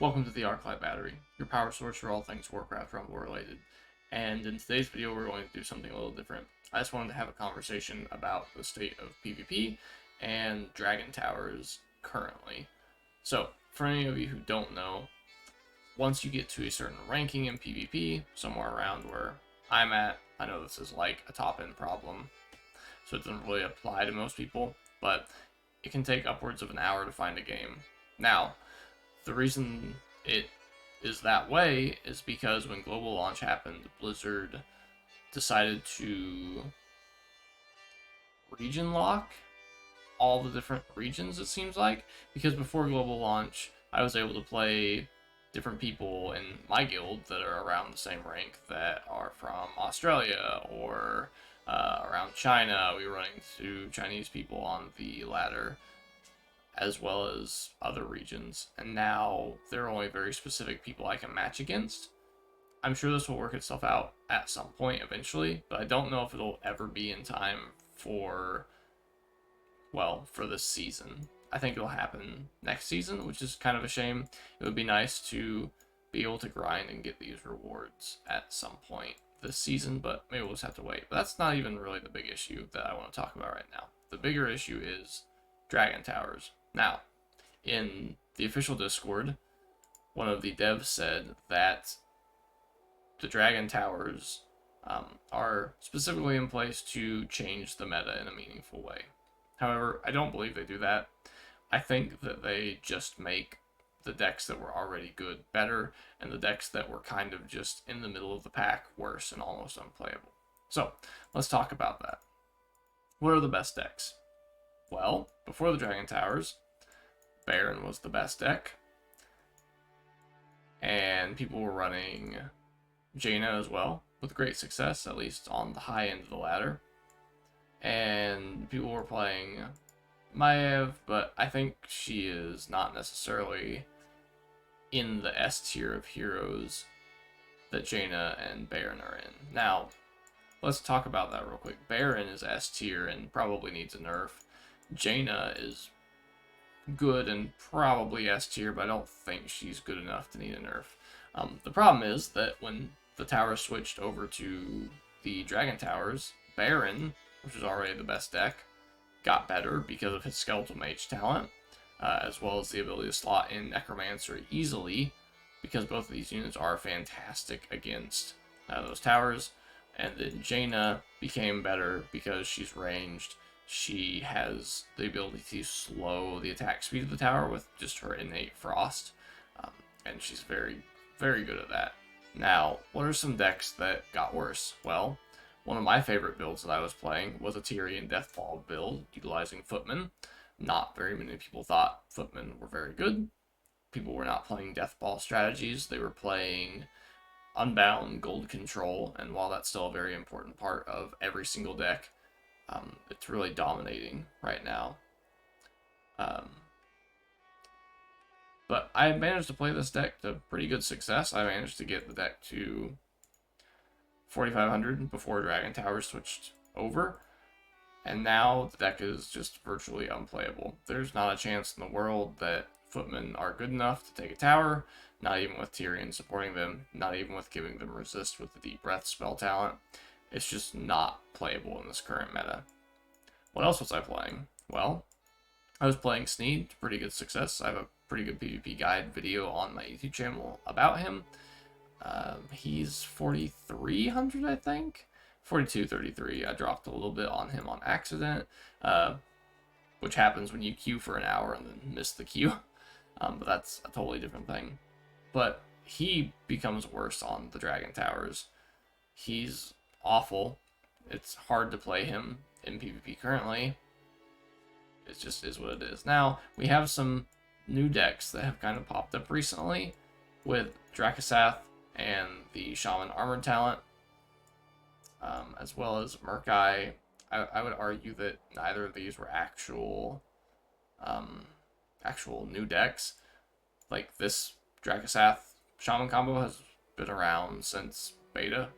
Welcome to the Arclight Battery, your power source for all things Warcraft Rumble related. And in today's video, we're going to do something a little different. I just wanted to have a conversation about the state of PvP and Dragon Towers currently. So, for any of you who don't know, once you get to a certain ranking in PvP, somewhere around where I'm at, I know this is like a top-end problem, so it doesn't really apply to most people, but it can take upwards of an hour to find a game. Now, the reason it is that way is because when global launch happened, Blizzard decided to region lock all the different regions, it seems like. Because before global launch, I was able to play different people in my guild that are around the same rank that are from Australia or around China. We were running into Chinese people on the ladder, as well as other regions, and now there are only very specific people I can match against. I'm sure this will work itself out at some point eventually, but I don't know if it'll ever be in time for, well, for this season. I think it'll happen next season, which is kind of a shame. It would be nice to be able to grind and get these rewards at some point this season, but maybe we'll just have to wait. But that's not even really the big issue that I want to talk about right now. The bigger issue is Dragon Towers. Now, in the official Discord, one of the devs said that the Dragon Towers are specifically in place to change the meta in a meaningful way. However, I don't believe they do that. I think that they just make the decks that were already good better, and the decks that were kind of just in the middle of the pack worse and almost unplayable. So, let's talk about that. What are the best decks? Well, before the Dragon Towers, Baron was the best deck, and people were running Jaina as well, with great success, at least on the high end of the ladder. And people were playing Maiev, but I think she is not necessarily in the S tier of heroes that Jaina and Baron are in. Now, let's talk about that real quick. Baron is S tier and probably needs a nerf. Jaina is good and probably S tier, but I don't think she's good enough to need a nerf. The problem is that when the towers switched over to the Dragon Towers, Baron, which was already the best deck, got better because of his Skeletal Mage talent, as well as the ability to slot in Necromancer easily, because both of these units are fantastic against those towers. And then Jaina became better because she's ranged. She has the ability to slow the attack speed of the tower with just her innate frost, and she's very, very good at that. Now, what are some decks that got worse? Well, one of my favorite builds that I was playing was a Tyrian Deathball build, utilizing Footmen. Not very many people thought Footmen were very good. People were not playing Deathball strategies, they were playing Unbound Gold Control, and while that's still a very important part of every single deck, it's really dominating right now. But I managed to play this deck to pretty good success. I managed to get the deck to 4,500 before Dragon Tower switched over, and now the deck is just virtually unplayable. There's not a chance in the world that Footmen are good enough to take a tower, not even with Tyrion supporting them, not even with giving them resist with the Deep Breath spell talent. It's just not playable in this current meta. What else was I playing? Well, I was playing Sneed to pretty good success. I have a pretty good PvP guide video on my YouTube channel about him. He's 4,300, I think? 4233. I dropped a little bit on him on accident, which happens when you queue for an hour and then miss the queue. But that's a totally different thing. But he becomes worse on the Dragon Towers. He's awful. It's hard to play him in PvP currently. It just is what it is. Now, we have some new decks that have kind of popped up recently with Dracasath and the Shaman Armored talent, as well as Murkai. I would argue that neither of these were actual new decks. Like, this Dracasath Shaman combo has been around since beta.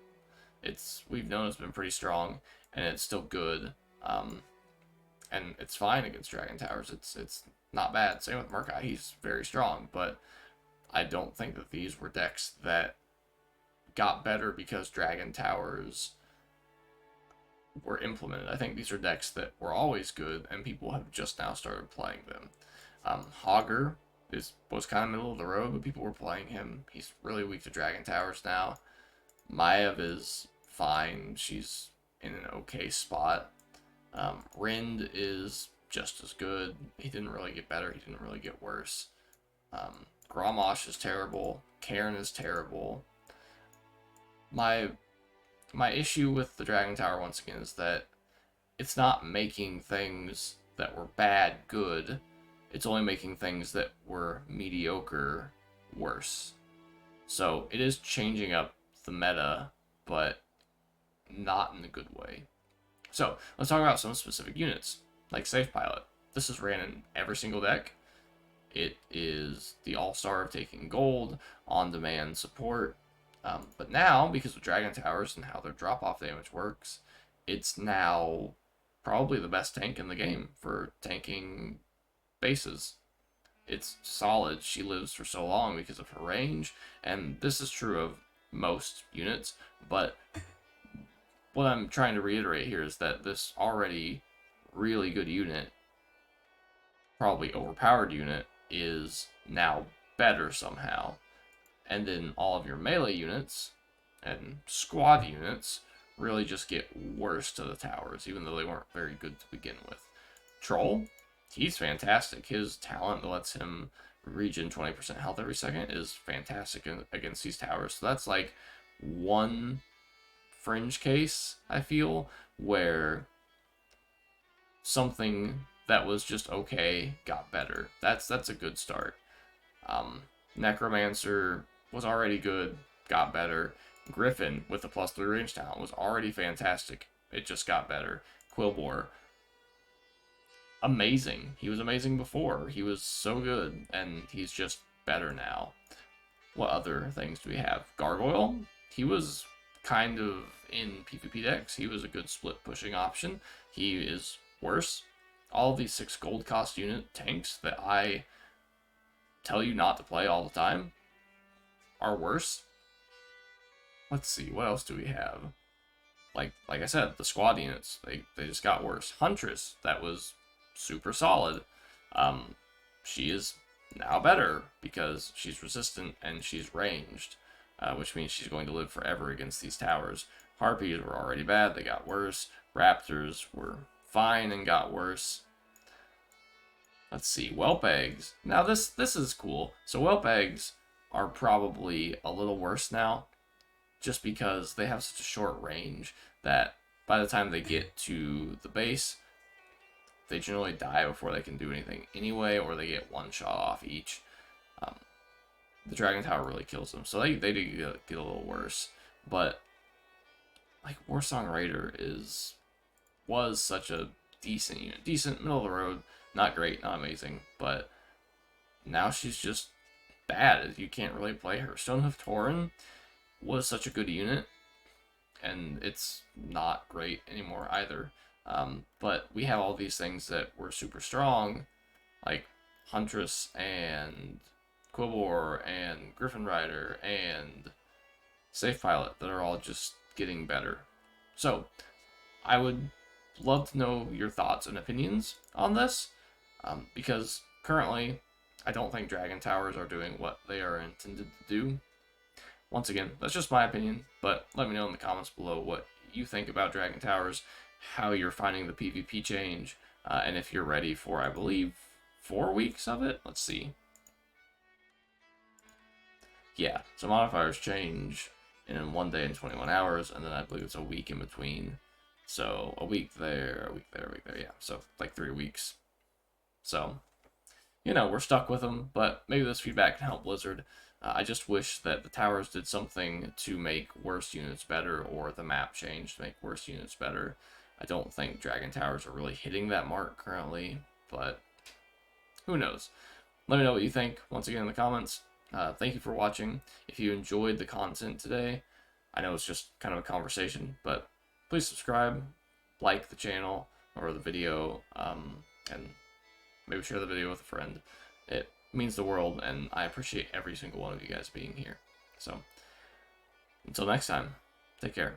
We've known it's been pretty strong, and it's still good. And it's fine against Dragon Towers. It's not bad. Same with Murkai. He's very strong, but I don't think that these were decks that got better because Dragon Towers were implemented. I think these are decks that were always good, and people have just now started playing them. Hogger was kind of middle of the road, but people were playing him. He's really weak to Dragon Towers now. Maiev is fine. She's in an okay spot. Rind is just as good. He didn't really get better. He didn't really get worse. Grommash is terrible. Karin is terrible. My issue with the Dragon Tower, once again, is that it's not making things that were bad good. It's only making things that were mediocre worse. So it is changing up the meta, but not in a good way. So let's talk about some specific units, like Safe Pilot. This is ran in every single deck. It is the all-star of taking gold, on-demand support. But now, because of Dragon Towers and how their drop-off damage works, it's now probably the best tank in the game for tanking bases. It's solid. She lives for so long because of her range, and this is true of most units, but what I'm trying to reiterate here is that this already really good unit, probably overpowered unit, is now better somehow. And then all of your melee units and squad units really just get worse to the towers, even though they weren't very good to begin with. Troll, he's fantastic. His talent that lets him regen 20% health every second is fantastic against these towers. So that's like one fringe case, I feel, where something that was just okay got better. That's a good start. Necromancer was already good, got better. Griffin with the +3 range talent was already fantastic. It just got better. Quillbore, amazing. He was amazing before. He was so good, and he's just better now. What other things do we have? Gargoyle, he was kind of in PvP decks. He was a good split pushing option. He is worse. All of these 6 gold cost unit tanks that I tell you not to play all the time are worse. Let's see, what else do we have? Like I said, the squad units, they just got worse. Huntress, that was super solid. She is now better because she's resistant and she's ranged, which means she's going to live forever against these towers. Harpies were already bad, they got worse. Raptors were fine and got worse. Let's see, whelp eggs. Now this is cool. So whelp eggs are probably a little worse now, just because they have such a short range that by the time they get to the base, they generally die before they can do anything anyway, or they get one shot off each. The Dragon Tower really kills them, so they do get a little worse. But like Warsong Raider was such a decent unit, decent, middle of the road, not great, not amazing, but now she's just bad. You can't really play her. Stonehoof Tauren was such a good unit, and it's not great anymore either. But we have all these things that were super strong, like Huntress and Quillbore and Griffin Rider and Safe Pilot, that are all just getting better. So I would love to know your thoughts and opinions on this, because currently I don't think Dragon Towers are doing what they are intended to do. Once again, that's just my opinion, but let me know in the comments below what you think about Dragon Towers, how you're finding the PvP change, and if you're ready for, I believe, 4 weeks of it? Let's see. Yeah, so modifiers change in 1 day and 21 hours, and then I believe it's a week in between. So a week there, a week there, a week there, yeah. So like 3 weeks. So, you know, we're stuck with them, but maybe this feedback can help Blizzard. I just wish that the towers did something to make worse units better, or the map changed to make worse units better. I don't think Dragon Towers are really hitting that mark currently, but who knows? Let me know what you think, once again, in the comments. Thank you for watching. If you enjoyed the content today, I know it's just kind of a conversation, but please subscribe, like the channel or the video, and maybe share the video with a friend. It means the world, and I appreciate every single one of you guys being here. So, until next time, take care.